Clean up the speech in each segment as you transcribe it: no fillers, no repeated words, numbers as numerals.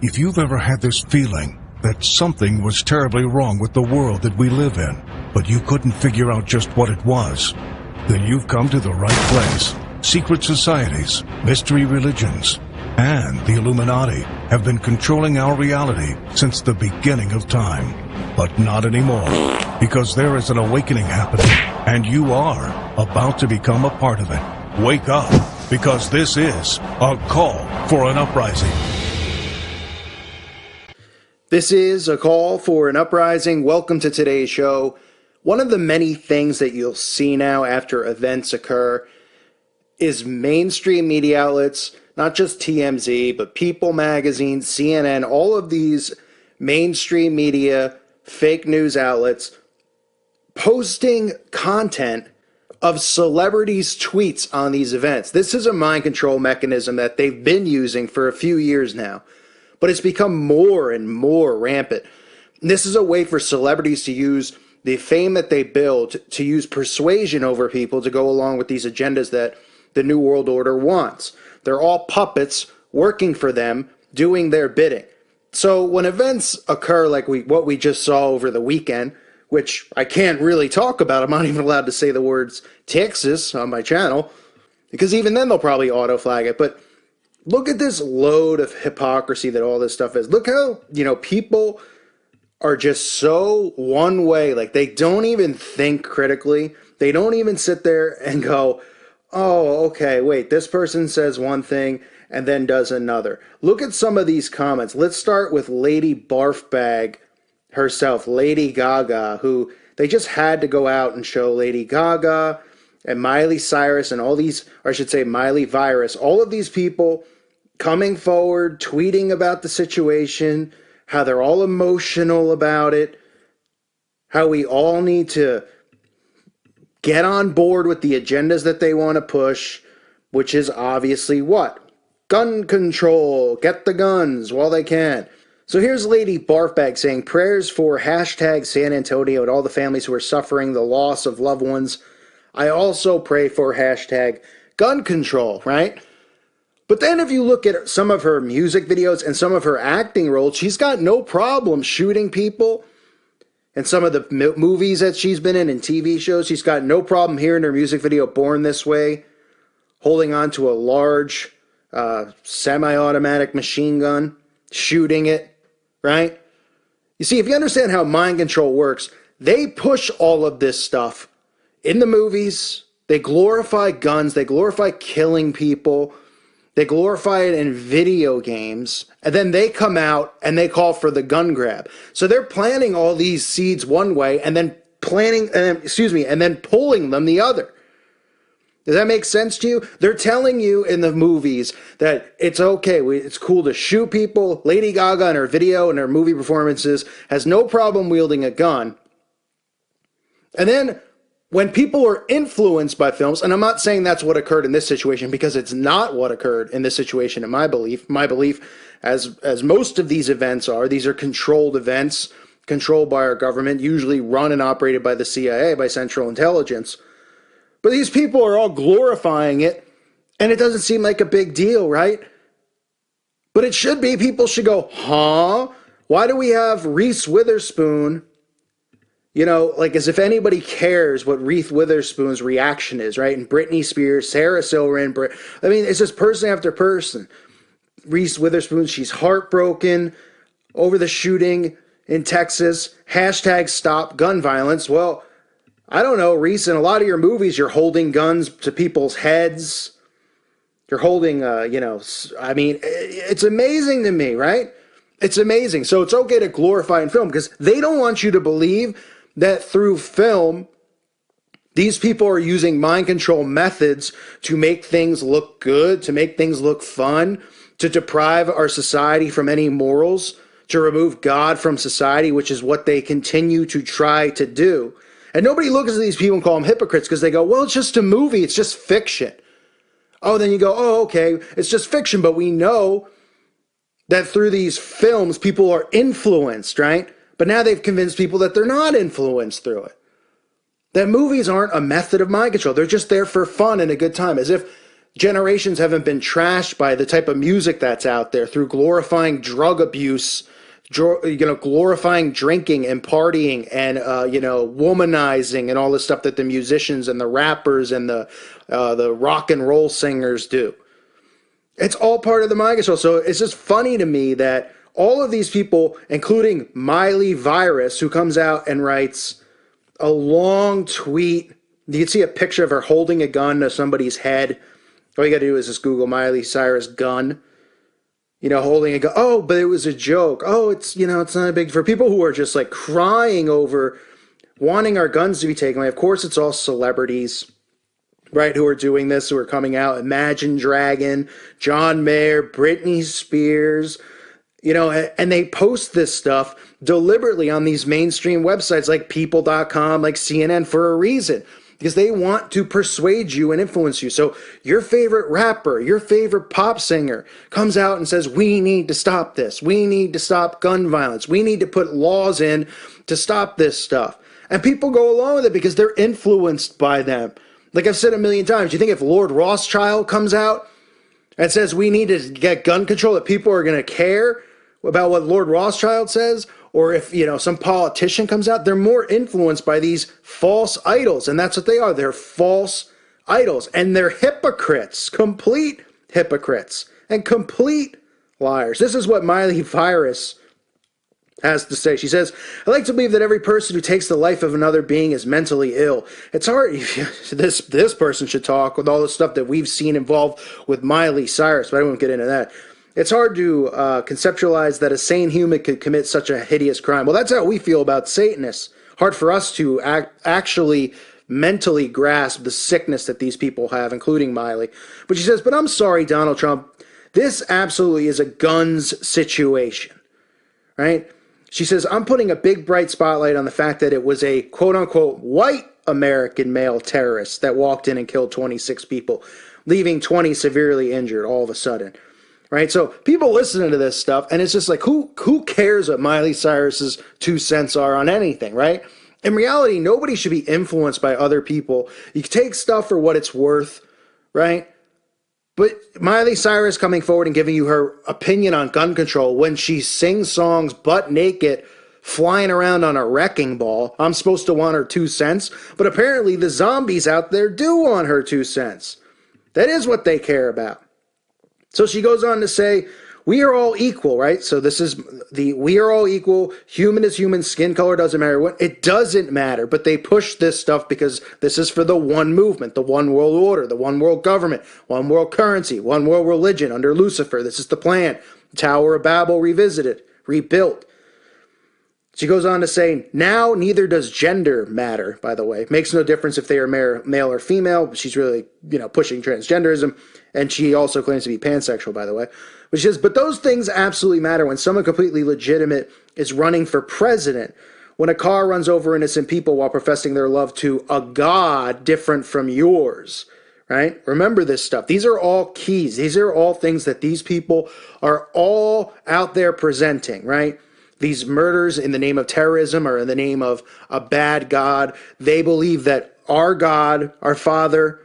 If you've ever had this feeling that something was terribly wrong with the world that we live in, but you couldn't figure out just what it was, then you've come to the right place. Secret societies, mystery religions, and the Illuminati have been controlling our reality since the beginning of time. But not anymore, because there is an awakening happening, and you are about to become a part of it. Wake up, because this is a call for an uprising. This is a call for an uprising. Welcome to today's show. One of the many things that you'll see now after events occur is mainstream media outlets, not just TMZ, but People Magazine, CNN, all of these mainstream media, fake news outlets, posting content of celebrities' tweets on these events. This is a mind control mechanism that they've been using for a few years now, but it's become more and more rampant. This is a way for celebrities to use the fame that they build to use persuasion over people to go along with these agendas that the New World Order wants. They're all puppets working for them, doing their bidding. So when events occur like what we just saw over the weekend, which I can't really talk about, I'm not even allowed to say the words Texas on my channel, because even then they'll probably auto-flag it, but look at this load of hypocrisy that all this stuff is. Look how, people are just so one way. Like, they don't even think critically. They don't even sit there and go, oh, okay, wait, this person says one thing and then does another. Look at some of these comments. Let's start with Lady Barfbag herself, Lady Gaga, who they just had to go out and show Lady Gaga and Miley Cyrus and all these, or I should say Miley Virus, all of these people coming forward, tweeting about the situation, how they're all emotional about it, how we all need to get on board with the agendas that they want to push, which is obviously what? Gun control, get the guns while they can. So here's Lady Barfbag saying, prayers for hashtag San Antonio and all the families who are suffering the loss of loved ones. I also pray for hashtag gun control, right? But then if you look at some of her music videos and some of her acting roles, she's got no problem shooting people. And some of the movies that she's been in and TV shows, she's got no problem here in her music video, Born This Way, holding on to a large semi-automatic machine gun, shooting it, right? You see, if you understand how mind control works, they push all of this stuff in the movies. They glorify guns. They glorify killing people. They glorify it in video games, and then they come out and they call for the gun grab. So they're planting all these seeds one way and then and then pulling them the other. Does that make sense to you? They're telling you in the movies that it's okay, it's cool to shoot people. Lady Gaga in her video and her movie performances has no problem wielding a gun. And then when people are influenced by films, and I'm not saying that's what occurred in this situation, because it's not what occurred in this situation in my belief. My belief, as most of these events are, these are controlled events, controlled by our government, usually run and operated by the CIA, by Central Intelligence. But these people are all glorifying it, and it doesn't seem like a big deal, right? But it should be. People should go, huh? Why do we have Reese Witherspoon? Like as if anybody cares what Reese Witherspoon's reaction is, right? And Britney Spears, Sarah Silverman, it's just person after person. Reese Witherspoon, she's heartbroken over the shooting in Texas. Hashtag stop gun violence. Well, I don't know, Reese, in a lot of your movies, you're holding guns to people's heads. You're holding, it's amazing to me, right? It's amazing. So it's okay to glorify in film because they don't want you to believe that through film, these people are using mind control methods to make things look good, to make things look fun, to deprive our society from any morals, to remove God from society, which is what they continue to try to do. And nobody looks at these people and call them hypocrites because they go, well, it's just a movie. It's just fiction. Oh, then you go, oh, okay, it's just fiction. But we know that through these films, people are influenced, right? But now they've convinced people that they're not influenced through it. That movies aren't a method of mind control. They're just there for fun and a good time. As if generations haven't been trashed by the type of music that's out there through glorifying drug abuse, glorifying drinking and partying and, womanizing and all the stuff that the musicians and the rappers and the rock and roll singers do. It's all part of the mind control. So it's just funny to me that all of these people, including Miley Virus, who comes out and writes a long tweet. You can see a picture of her holding a gun to somebody's head. All you got to do is just Google Miley Cyrus gun, holding a gun. Oh, but it was a joke. Oh, it's not a big, for people who are just like crying over wanting our guns to be taken away. Of course, it's all celebrities, right, who are doing this, who are coming out. Imagine Dragon, John Mayer, Britney Spears, and they post this stuff deliberately on these mainstream websites like people.com, like CNN, for a reason, because they want to persuade you and influence you. So your favorite rapper, your favorite pop singer comes out and says, we need to stop this. We need to stop gun violence. We need to put laws in to stop this stuff. And people go along with it because they're influenced by them. Like I've said a million times, you think if Lord Rothschild comes out and says we need to get gun control, that people are going to care about what Lord Rothschild says? Or if, some politician comes out, they're more influenced by these false idols. And that's what they are. They're false idols. And they're hypocrites, complete hypocrites, and complete liars. This is what Miley Virus has to say. She says, I like to believe that every person who takes the life of another being is mentally ill. It's hard. This person should talk with all the stuff that we've seen involved with Miley Cyrus, but I won't get into that. It's hard to conceptualize that a sane human could commit such a hideous crime. Well, that's how we feel about Satanists. Hard for us to actually mentally grasp the sickness that these people have, including Miley. But she says, but I'm sorry, Donald Trump. This absolutely is a guns situation, right? She says, I'm putting a big bright spotlight on the fact that it was a quote-unquote white American male terrorist that walked in and killed 26 people, leaving 20 severely injured all of a sudden. Right? So people listening to this stuff, and it's just like, who cares what Miley Cyrus's 2 cents are on anything, right? In reality, nobody should be influenced by other people. You can take stuff for what it's worth, right? But Miley Cyrus coming forward and giving you her opinion on gun control when she sings songs butt naked, flying around on a wrecking ball, I'm supposed to want her 2 cents, but apparently the zombies out there do want her 2 cents. That is what they care about. So she goes on to say, we are all equal, right? So this is we are all equal. Human is human. Skin color doesn't matter. It doesn't matter. But they push this stuff because this is for the one movement, the one world order, the one world government, one world currency, one world religion under Lucifer. This is the plan. Tower of Babel revisited, rebuilt. She goes on to say, now neither does gender matter, by the way. It makes no difference if they are male or female. She's really, pushing transgenderism. And she also claims to be pansexual, by the way. But she says, but those things absolutely matter when someone completely legitimate is running for president. When a car runs over innocent people while professing their love to a God different from yours, right? Remember this stuff. These are all keys. These are all things that these people are all out there presenting, right? These murders in the name of terrorism or in the name of a bad God. They believe that our God, our Father,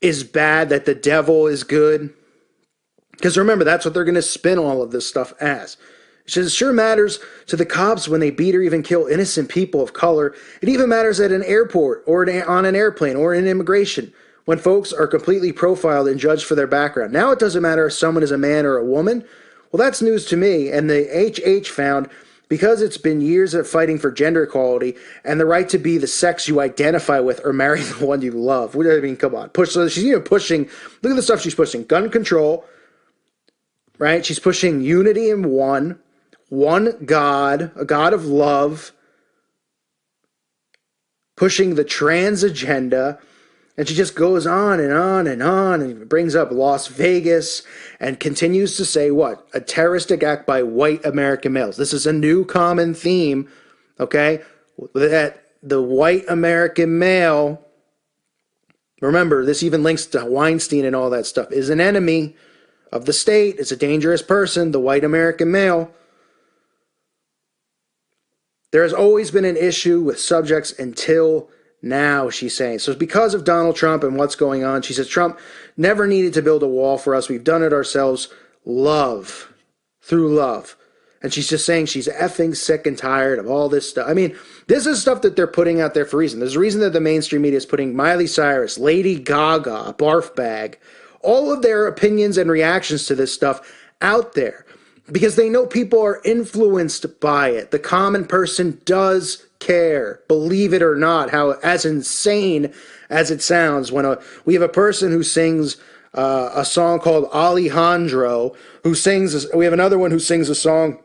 is bad, that the devil is good. Because remember, that's what they're going to spin all of this stuff as. It sure matters to the cops when they beat or even kill innocent people of color. It even matters at an airport or on an airplane or in immigration when folks are completely profiled and judged for their background. Now it doesn't matter if someone is a man or a woman. Well, that's news to me. And the HH found, because it's been years of fighting for gender equality and the right to be the sex you identify with or marry the one you love. What do I mean? Come on. So she's even pushing, look at the stuff she's pushing. Gun control, right? She's pushing unity in one God, a God of love, pushing the trans agenda. And she just goes on and on and on and brings up Las Vegas and continues to say what? A terroristic act by white American males. This is a new common theme, okay? That the white American male, remember, this even links to Weinstein and all that stuff, is an enemy of the state. It's a dangerous person, the white American male. There has always been an issue with subjects until Now she's saying, so it's because of Donald Trump and what's going on. She says, Trump never needed to build a wall for us. We've done it ourselves. Love. Through love. And she's just saying she's effing sick and tired of all this stuff. I mean, this is stuff that they're putting out there for a reason. There's a reason that the mainstream media is putting Miley Cyrus, Lady Gaga, Barf Bag, all of their opinions and reactions to this stuff out there. Because they know people are influenced by it. The common person does care, believe it or not, how as insane as it sounds when we have a person who sings a song called Alejandro, we have another one who sings a song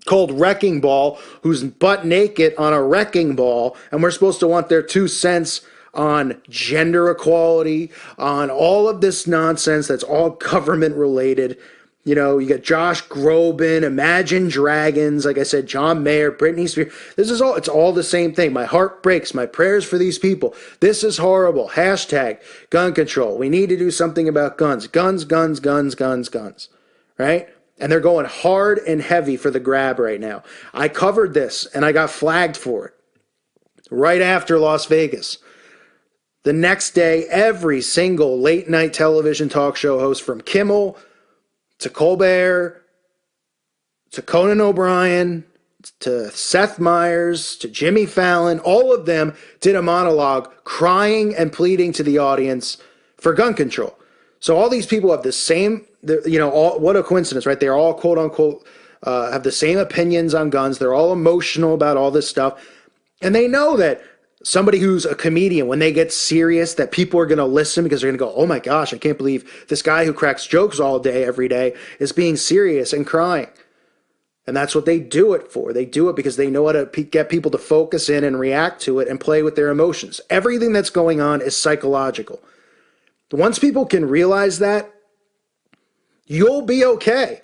called Wrecking Ball, who's butt naked on a wrecking ball, and we're supposed to want their 2 cents on gender equality, on all of this nonsense that's all government related. You know, you got Josh Groban, Imagine Dragons, like I said, John Mayer, Britney Spears. It's all the same thing. My heart breaks. My prayers for these people. This is horrible. Hashtag gun control. We need to do something about guns. Guns, guns, guns, guns, guns. Right? And they're going hard and heavy for the grab right now. I covered this and I got flagged for it right after Las Vegas. The next day, every single late night television talk show host from Kimmel to Colbert, to Conan O'Brien, to Seth Meyers, to Jimmy Fallon, all of them did a monologue crying and pleading to the audience for gun control. So all these people have the same, what a coincidence, right? They're all quote unquote have the same opinions on guns. They're all emotional about all this stuff. And they know that somebody who's a comedian, when they get serious, that people are going to listen because they're going to go, oh my gosh, I can't believe this guy who cracks jokes all day, every day, is being serious and crying. And that's what they do it for. They do it because they know how to get people to focus in and react to it and play with their emotions. Everything that's going on is psychological. Once people can realize that, you'll be okay.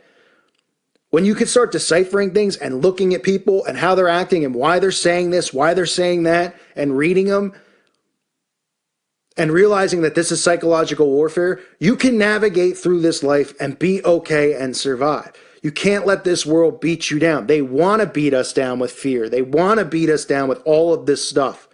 When you can start deciphering things and looking at people and how they're acting and why they're saying this, why they're saying that, and reading them and realizing that this is psychological warfare, you can navigate through this life and be okay and survive. You can't let this world beat you down. They want to beat us down with fear. They want to beat us down with all of this stuff.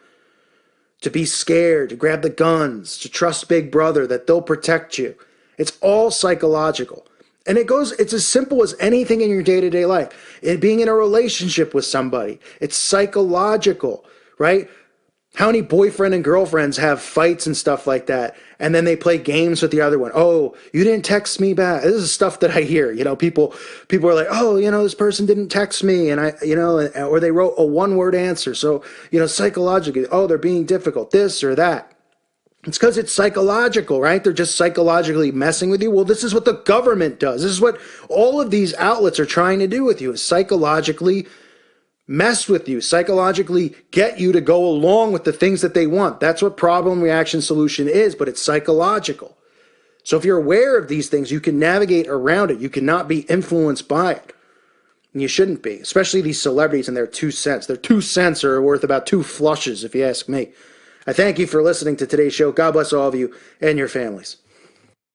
To be scared, to grab the guns, to trust Big Brother, that they'll protect you. It's all psychological. And it's as simple as anything in your day-to-day life. Being in a relationship with somebody. It's psychological, right? How many boyfriend and girlfriends have fights and stuff like that, and then they play games with the other one? Oh, you didn't text me back. This is stuff that I hear. People are like, oh, this person didn't text me, and or they wrote a one-word answer. So, psychologically, oh, they're being difficult, this or that. It's because it's psychological, right? They're just psychologically messing with you. Well, this is what the government does. This is what all of these outlets are trying to do with you, is psychologically mess with you, psychologically get you to go along with the things that they want. That's what problem, reaction, solution is, but it's psychological. So if you're aware of these things, you can navigate around it. You cannot be influenced by it. And you shouldn't be, especially these celebrities and their 2 cents. Their 2 cents are worth about 2 flushes, if you ask me. I thank you for listening to today's show. God bless all of you and your families.